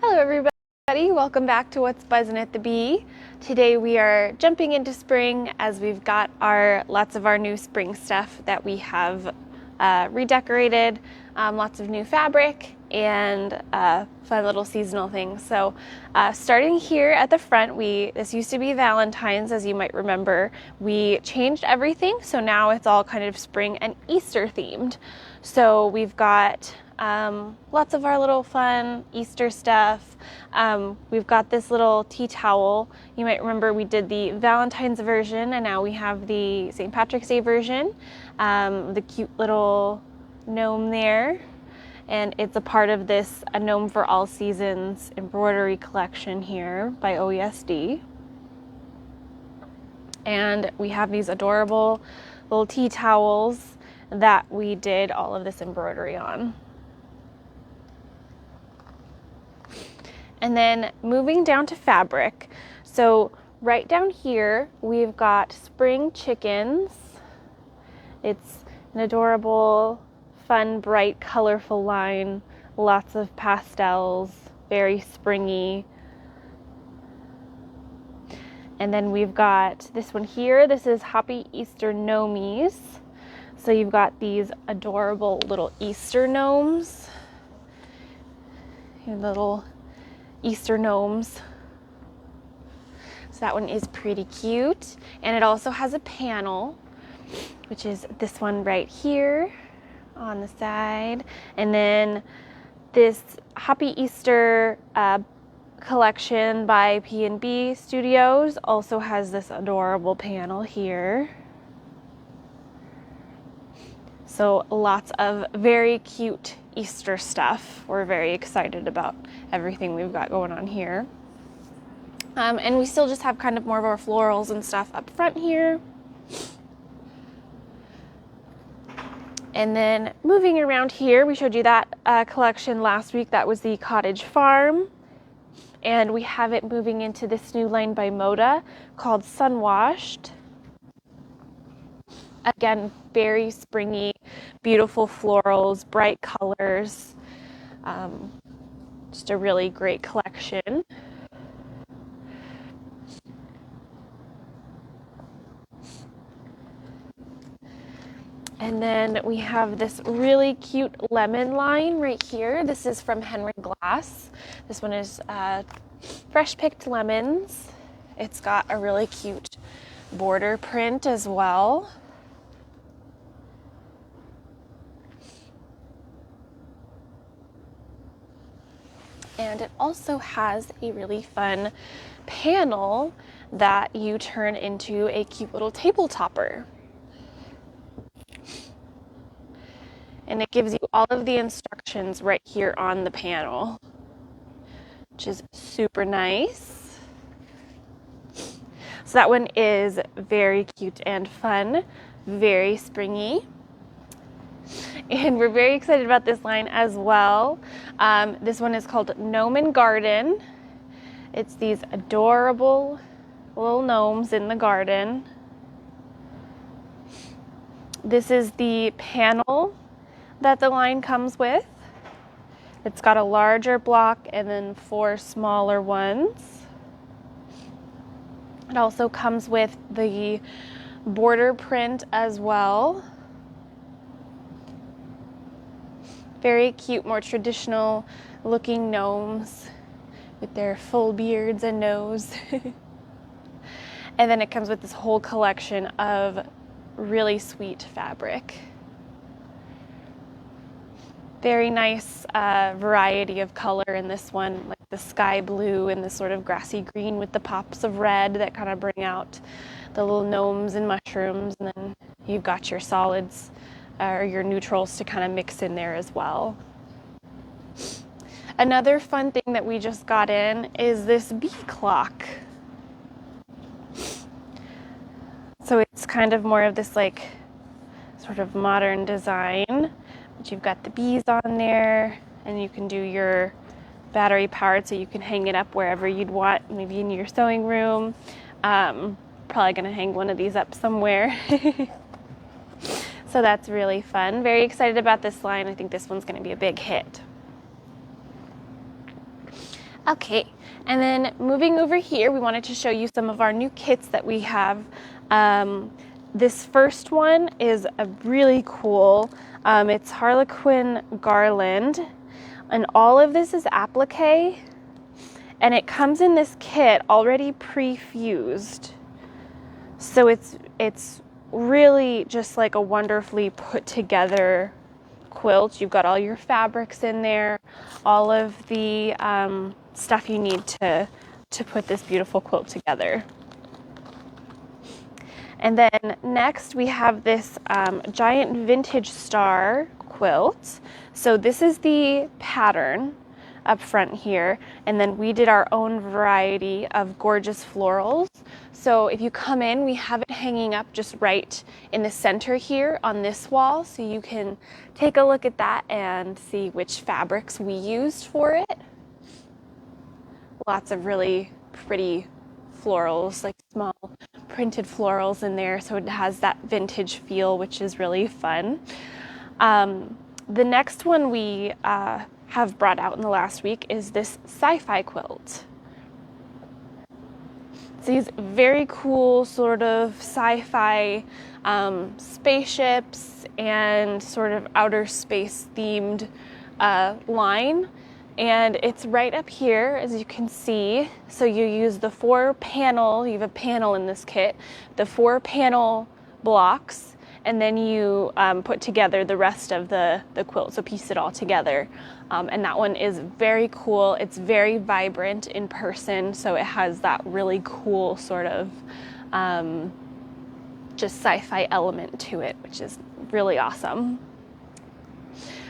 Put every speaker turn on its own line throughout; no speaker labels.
Hello everybody, welcome back to What's Buzzin' at the Bee. Today we are jumping into spring as we've got lots of our new spring stuff that we have redecorated, lots of new fabric and fun little seasonal things. So starting here at the front, this used to be Valentine's, as you might remember. We changed everything, so now it's all kind of spring and Easter themed. So we've got lots of our little fun Easter stuff. We've got this little tea towel. You might remember we did the Valentine's version and now we have the St. Patrick's Day version. The cute little gnome there. And it's a part of this A Gnome for All Seasons embroidery collection here by OESD. And we have these adorable little tea towels that we did all of this embroidery on. And then moving down to fabric. So right down here, we've got spring chickens. It's an adorable, fun, bright, colorful line. Lots of pastels, very springy. And then we've got this one here. This is Happy Easter Gnomies. So you've got these adorable little Easter gnomes. Little Easter gnomes. So that one is pretty cute. And it also has a panel, which is this one right here on the side. And then this Happy Easter collection by P&B Studios also has this adorable panel here. So lots of very cute Easter stuff. We're very excited about everything we've got going on here. And we still just have kind of more of our florals and stuff up front here. And then moving around here, we showed you that collection last week. That was the Cottage Farm. And we have it moving into this new line by Moda called Sunwashed. Again, very springy, beautiful florals, bright colors. Just a really great collection. And then we have this really cute lemon line right here. This is from Henry Glass. This one is fresh picked lemons. It's got a really cute border print as well. And it also has a really fun panel that you turn into a cute little table topper. And it gives you all of the instructions right here on the panel, which is super nice. So that one is very cute and fun, very springy. And we're very excited about this line as well. This one is called Gnome and Garden. It's these adorable little gnomes in the garden. This is the panel that the line comes with. It's got a larger block and then 4 smaller ones. It also comes with the border print as well. Very cute, more traditional looking gnomes with their full beards and nose. And then it comes with this whole collection of really sweet fabric. Very nice variety of color in this one, like the sky blue and the sort of grassy green with the pops of red that kind of bring out the little gnomes and mushrooms. And then you've got your solids or your neutrals to kind of mix in there as well. Another fun thing that we just got in is this bee clock. So it's kind of more of this like sort of modern design, but you've got the bees on there and you can do your battery powered so you can hang it up wherever you'd want, maybe in your sewing room. Probably gonna hang one of these up somewhere. So that's really fun. Very excited about this line. I think this one's going to be a big hit. Okay, and then moving over here, we wanted to show you some of our new kits that we have. This first one is a really cool, it's Harlequin Garland, and all of this is applique, and it comes in this kit already pre-fused. So it's really just like a wonderfully put together quilt. You've got all your fabrics in there, all of the stuff you need to put this beautiful quilt together. And then next we have this giant vintage star quilt. So this is the pattern up front here, and then we did our own variety of gorgeous florals. So if you come in, we have it hanging up just right in the center here on this wall, so you can take a look at that and see which fabrics we used for it. Lots of really pretty florals, like small printed florals in there, so it has that vintage feel, which is really fun. The next one we have brought out in the last week is this sci-fi quilt. It's these very cool sort of sci-fi spaceships and sort of outer space themed line. And it's right up here, as you can see. So you use the you have a panel in this kit, the 4 panel blocks, and then you put together the rest of the quilt, so piece it all together. And that one is very cool. It's very vibrant in person, so it has that really cool sort of just sci-fi element to it, which is really awesome.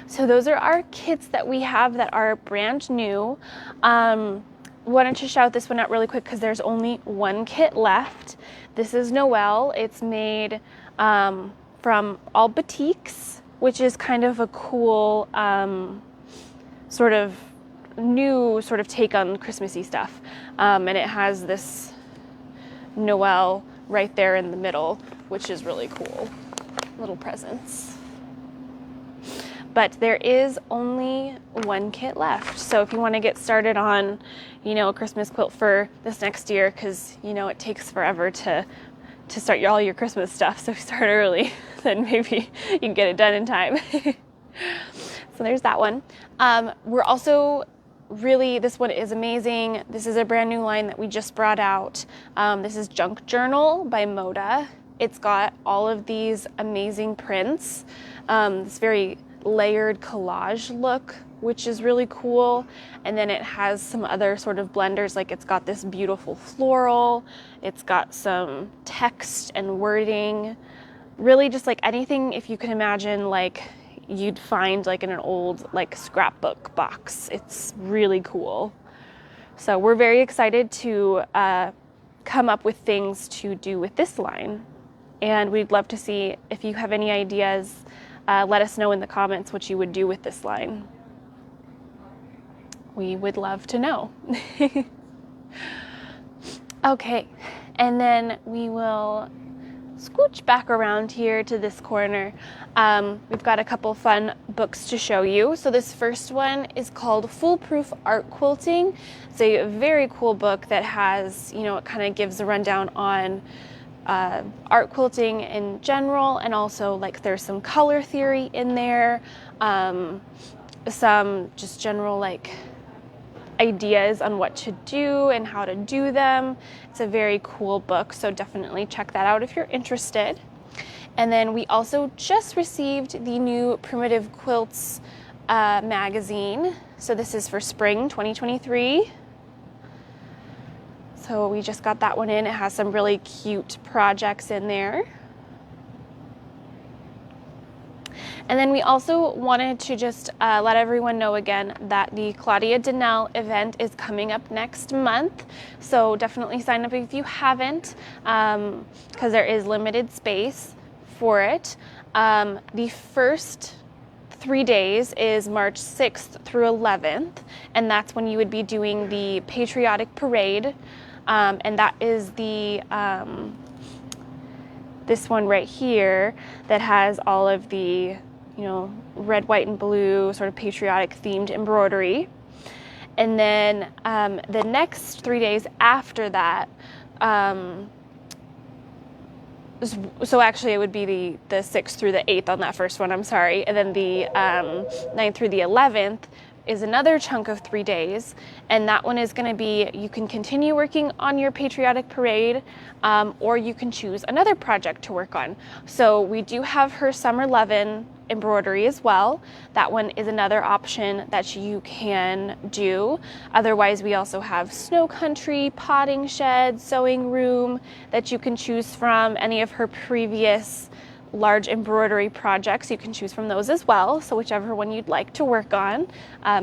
So those are our kits that we have that are brand new. Wanted to shout this one out really quick because there's only one kit left. This is Noelle. It's made from All Batiks, which is kind of a cool sort of new sort of take on Christmassy stuff. And it has this Noelle right there in the middle, which is really cool. Little presents. But there is only one kit left. So if you want to get started on, a Christmas quilt for this next year, because, it takes forever to start all your Christmas stuff. So if you start early, then maybe you can get it done in time. So there's that one. We're also this one is amazing. This is a brand new line that we just brought out. This is Junk Journal by Moda. It's got all of these amazing prints. This very layered collage look, which is really cool. And then it has some other sort of blenders, like it's got this beautiful floral, it's got some text and wording, really just like anything, if you can imagine, like you'd find like in an old like scrapbook box. It's really cool. So we're very excited to come up with things to do with this line, and we'd love to see if you have any ideas. Let us know in the comments what you would do with this line. We would love to know. Okay, and then we will scooch back around here to this corner. We've got a couple fun books to show you. So this first one is called Foolproof Art Quilting. It's a very cool book that has, it kind of gives a rundown on art quilting in general, and also like there's some color theory in there, some just general like ideas on what to do and how to do them. It's a very cool book, so definitely check that out if you're interested. And then we also just received the new Primitive Quilts magazine. So this is for spring 2023. So we just got that one in. It has some really cute projects in there. And then we also wanted to just let everyone know again that the Claudia Donnell event is coming up next month. So definitely sign up if you haven't, because there is limited space for it. The first 3 days is March 6th through 11th, and that's when you would be doing the Patriotic Parade. And that is the this one right here that has all of the red, white, and blue sort of patriotic themed embroidery. And then the next 3 days after that, so actually it would be the 6th through the 8th on that first one, I'm sorry. And then the 9th through the 11th is another chunk of 3 days. And that one is going to be, you can continue working on your patriotic parade, or you can choose another project to work on. So we do have her Summer Lovin' embroidery as well. That one is another option that you can do. Otherwise, we also have snow country, potting shed, sewing room that you can choose from. Any of her previous large embroidery projects, you can choose from those as well. So whichever one you'd like to work on,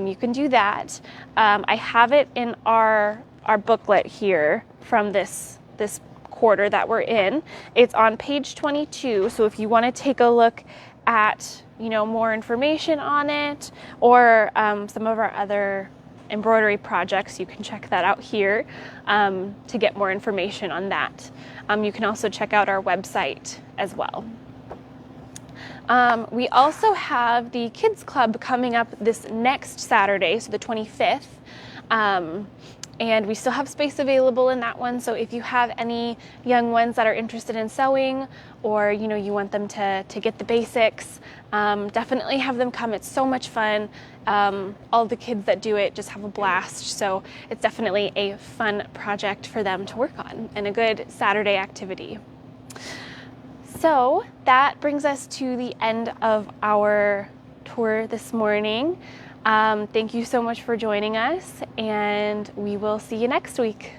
you can do that. I have it in our booklet here from this quarter that we're in. It's on page 22. So if you want to take a look at, more information on it, or some of our other embroidery projects, you can check that out here to get more information on that. You can also check out our website as well. We also have the Kids Club coming up this next Saturday, so the 25th. And we still have space available in that one. So if you have any young ones that are interested in sewing, or you want them to get the basics, definitely have them come. It's so much fun. All the kids that do it just have a blast. So it's definitely a fun project for them to work on and a good Saturday activity. So that brings us to the end of our tour this morning. Thank you so much for joining us, and we will see you next week.